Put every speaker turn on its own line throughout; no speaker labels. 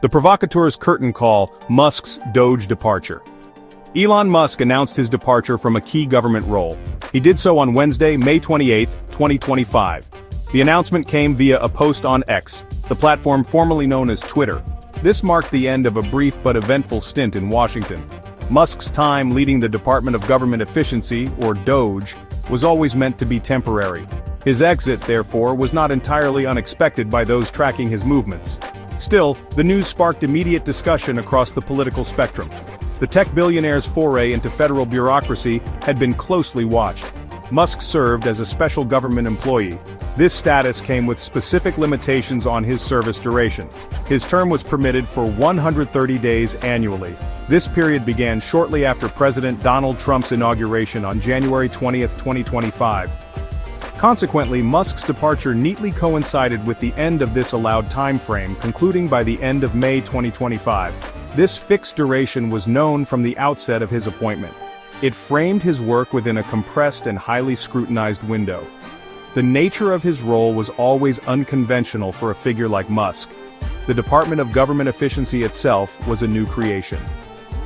The provocateur's curtain call, Musk's Doge departure. Elon Musk announced his departure from a key government role. He did so on Wednesday, May 28, 2025. The announcement came via a post on X, the platform formerly known as Twitter. This marked the end of a brief but eventful stint in Washington. Musk's time leading the Department of Government Efficiency, or DOGE, was always meant to be temporary. His exit, therefore, was not entirely unexpected by those tracking his movements. Still, the news sparked immediate discussion across the political spectrum. The tech billionaire's foray into federal bureaucracy had been closely watched. Musk served as a special government employee. This status came with specific limitations on his service duration. His term was permitted for 130 days annually. This period began shortly after President Donald Trump's inauguration on January 20, 2025. Consequently, Musk's departure neatly coincided with the end of this allowed time frame, concluding by the end of May 2025. This fixed duration was known from the outset of his appointment. It framed his work within a compressed and highly scrutinized window. The nature of his role was always unconventional for a figure like Musk. The Department of Government Efficiency itself was a new creation.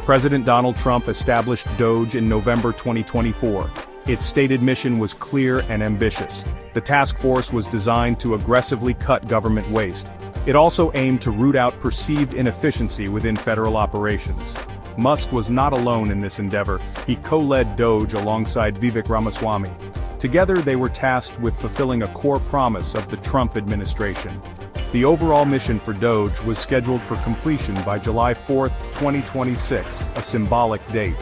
President Donald Trump established DOGE in November 2024. Its stated mission was clear and ambitious. The task force was designed to aggressively cut government waste. It also aimed to root out perceived inefficiency within federal operations. Musk was not alone in this endeavor. He co-led DOGE alongside Vivek Ramaswamy. Together they were tasked with fulfilling a core promise of the Trump administration. The overall mission for DOGE was scheduled for completion by July 4, 2026, a symbolic date.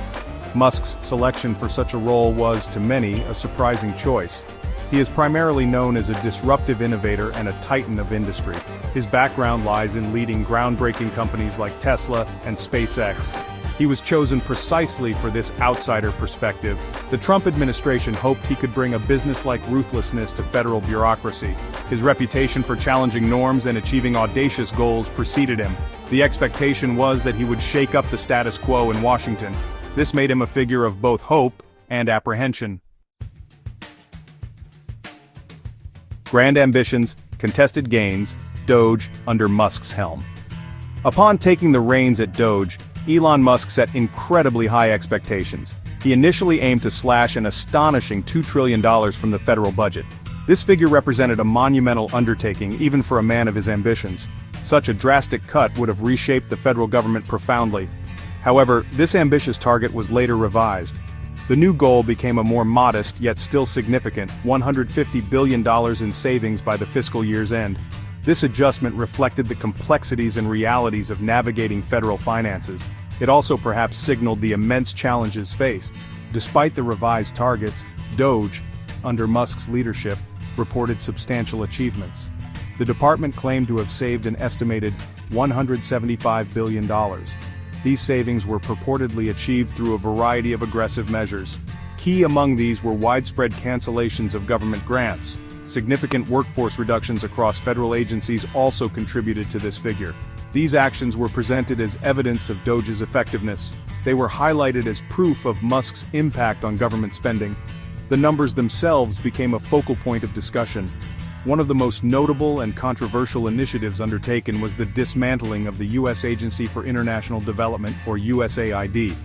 Musk's selection for such a role was, to many, a surprising choice. He is primarily known as a disruptive innovator and a titan of industry. His background lies in leading groundbreaking companies like Tesla and SpaceX. He was chosen precisely for this outsider perspective. The Trump administration hoped he could bring a business-like ruthlessness to federal bureaucracy. His reputation for challenging norms and achieving audacious goals preceded him. The expectation was that he would shake up the status quo in Washington. This made him a figure of both hope and apprehension. Grand ambitions, contested gains, DOGE under Musk's helm. Upon taking the reins at DOGE, Elon Musk set incredibly high expectations. He initially aimed to slash an astonishing $2 trillion from the federal budget. This figure represented a monumental undertaking even for a man of his ambitions. Such a drastic cut would have reshaped the federal government profoundly. However, this ambitious target was later revised. The new goal became a more modest yet still significant $150 billion in savings by the fiscal year's end. This adjustment reflected the complexities and realities of navigating federal finances. It also perhaps signaled the immense challenges faced. Despite the revised targets, DOGE, under Musk's leadership, reported substantial achievements. The department claimed to have saved an estimated $175 billion. These savings were purportedly achieved through a variety of aggressive measures. Key among these were widespread cancellations of government grants. Significant workforce reductions across federal agencies also contributed to this figure. These actions were presented as evidence of DOGE's effectiveness. They were highlighted as proof of Musk's impact on government spending. The numbers themselves became a focal point of discussion. One of the most notable and controversial initiatives undertaken was the dismantling of the U.S. Agency for International Development, or USAID.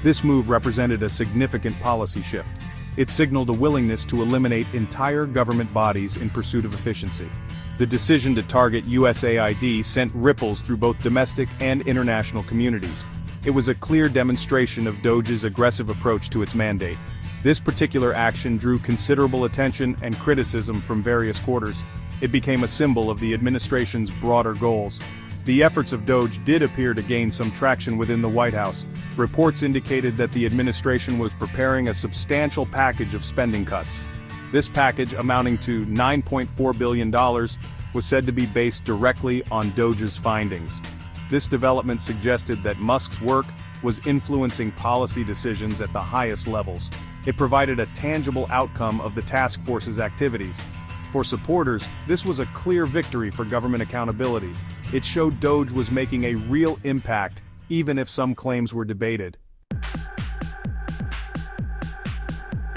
This move represented a significant policy shift. It signaled a willingness to eliminate entire government bodies in pursuit of efficiency. The decision to target USAID sent ripples through both domestic and international communities. It was a clear demonstration of DOGE's aggressive approach to its mandate. This particular action drew considerable attention and criticism from various quarters. It became a symbol of the administration's broader goals. The efforts of DOGE did appear to gain some traction within the White House. Reports indicated that the administration was preparing a substantial package of spending cuts. This package, amounting to $9.4 billion, was said to be based directly on DOGE's findings. This development suggested that Musk's work was influencing policy decisions at the highest levels. It provided a tangible outcome of the task force's activities. For supporters, this was a clear victory for government accountability. It showed DOGE was making a real impact, even if some claims were debated.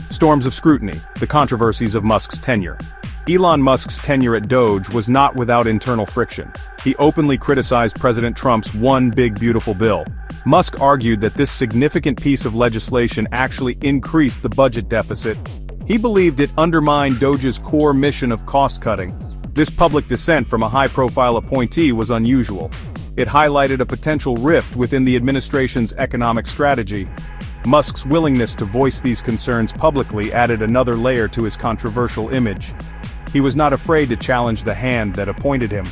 Storms of scrutiny, the controversies of Musk's tenure. Elon Musk's tenure at Doge was not without internal friction. He openly criticized President Trump's One Big Beautiful Bill. Musk argued that this significant piece of legislation actually increased the budget deficit. He believed it undermined Doge's core mission of cost-cutting. This public dissent from a high-profile appointee was unusual. It highlighted a potential rift within the administration's economic strategy. Musk's willingness to voice these concerns publicly added another layer to his controversial image. He was not afraid to challenge the hand that appointed him.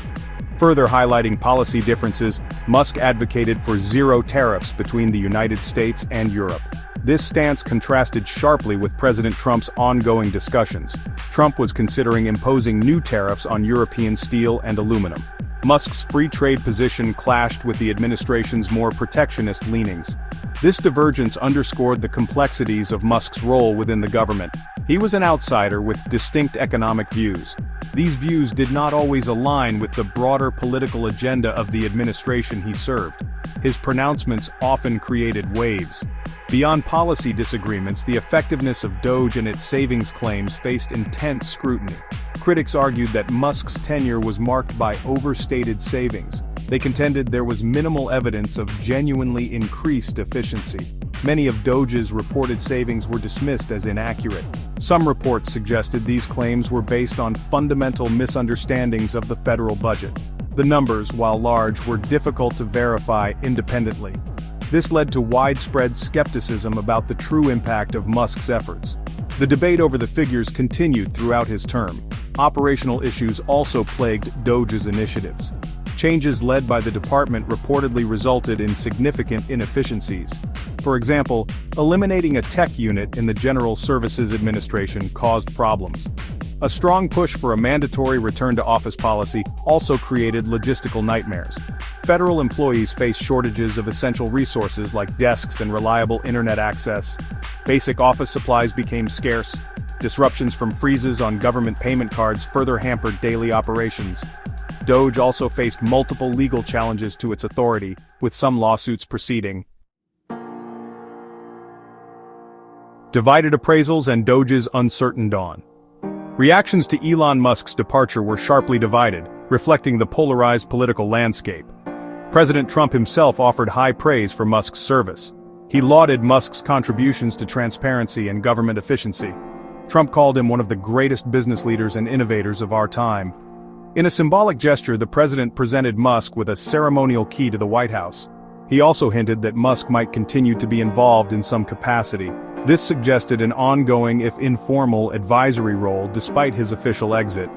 Further highlighting policy differences, Musk advocated for zero tariffs between the United States and Europe. This stance contrasted sharply with President Trump's ongoing discussions. Trump was considering imposing new tariffs on European steel and aluminum. Musk's free trade position clashed with the administration's more protectionist leanings. This divergence underscored the complexities of Musk's role within the government. He was an outsider with distinct economic views. These views did not always align with the broader political agenda of the administration he served. His pronouncements often created waves. Beyond policy disagreements, the effectiveness of Doge and its savings claims faced intense scrutiny. Critics argued that Musk's tenure was marked by overstated savings. They contended there was minimal evidence of genuinely increased efficiency. Many of Doge's reported savings were dismissed as inaccurate. Some reports suggested these claims were based on fundamental misunderstandings of the federal budget. The numbers, while large, were difficult to verify independently. This led to widespread skepticism about the true impact of Musk's efforts. The debate over the figures continued throughout his term. Operational issues also plagued Doge's initiatives. Changes led by the department reportedly resulted in significant inefficiencies. For example, eliminating a tech unit in the General Services Administration caused problems. A strong push for a mandatory return-to-office policy also created logistical nightmares. Federal employees faced shortages of essential resources like desks and reliable internet access. Basic office supplies became scarce. Disruptions from freezes on government payment cards further hampered daily operations. Doge also faced multiple legal challenges to its authority, with some lawsuits proceeding. Divided appraisals and Doge's uncertain dawn. Reactions to Elon Musk's departure were sharply divided, reflecting the polarized political landscape. President Trump himself offered high praise for Musk's service. He lauded Musk's contributions to transparency and government efficiency. Trump called him one of the greatest business leaders and innovators of our time. In a symbolic gesture, the president presented Musk with a ceremonial key to the White House. He also hinted that Musk might continue to be involved in some capacity. This suggested an ongoing, if informal, advisory role despite his official exit.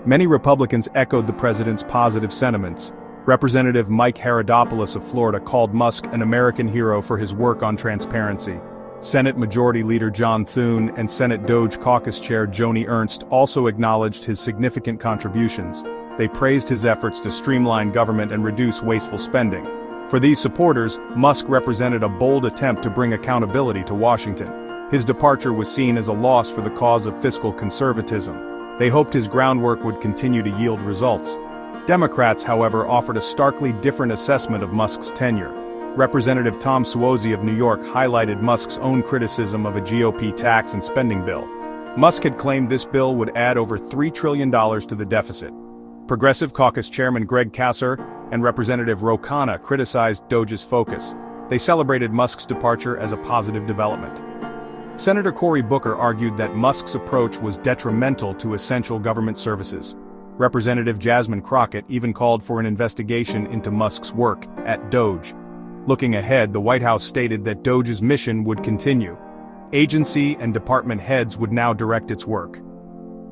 Many Republicans echoed the president's positive sentiments. Representative Mike Herodopoulos of Florida called Musk an American hero for his work on transparency. Senate Majority Leader John Thune and Senate Doge Caucus Chair Joni Ernst also acknowledged his significant contributions. They praised his efforts to streamline government and reduce wasteful spending. For these supporters, Musk represented a bold attempt to bring accountability to Washington. His departure was seen as a loss for the cause of fiscal conservatism. They hoped his groundwork would continue to yield results. Democrats, however, offered a starkly different assessment of Musk's tenure. Representative Tom Suozzi of New York highlighted Musk's own criticism of a GOP tax and spending bill. Musk had claimed this bill would add over $3 trillion to the deficit. Progressive Caucus Chairman Greg Casser and Representative Ro Khanna criticized Doge's focus. They celebrated Musk's departure as a positive development. Senator Cory Booker argued that Musk's approach was detrimental to essential government services. Representative Jasmine Crockett even called for an investigation into Musk's work at Doge. Looking ahead, the White House stated that Doge's mission would continue. Agency and department heads would now direct its work.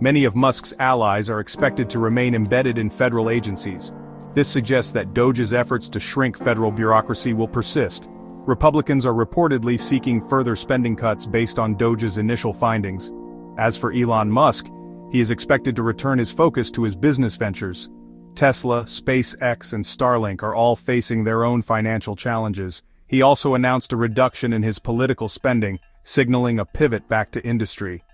Many of Musk's allies are expected to remain embedded in federal agencies. This suggests that Doge's efforts to shrink federal bureaucracy will persist. Republicans are reportedly seeking further spending cuts based on Doge's initial findings. As for Elon Musk, he is expected to return his focus to his business ventures. Tesla, SpaceX, and Starlink are all facing their own financial challenges. He also announced a reduction in his political spending, signaling a pivot back to industry.